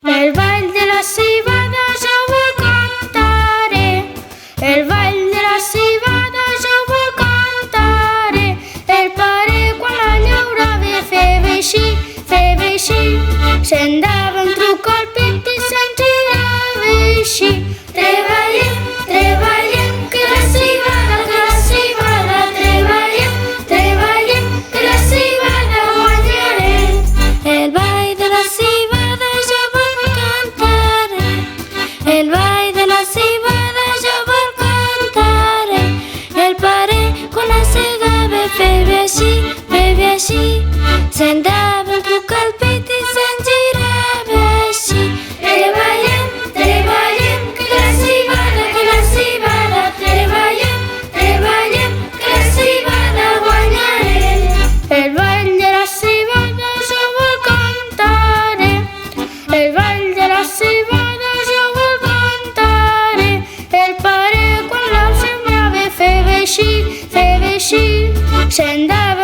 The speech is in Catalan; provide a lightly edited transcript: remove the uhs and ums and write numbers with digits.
El ball de la civada jo vol cantaré, el ball de la civada jo vol cantaré. El pare quan la llaura ve feia així, se'n dava un truc al pit i se'n girava així. Treballem, treballem, que la civada, treballem, treballem, que la civada guanyarem. El ball de la civada jo vol cantaré, el ball de la civada jo vol cantaré. El pare quan la segava feia així, se'n dava un truc al pit i se'n girava així. Treballem, treballem, que la civada, treballem, treballem, que la civada guanyarem. El ball de la civada jo vol cantaré, el ball de la civada jo vol cantaré. El pare quan la sembrava feia així, se'n dava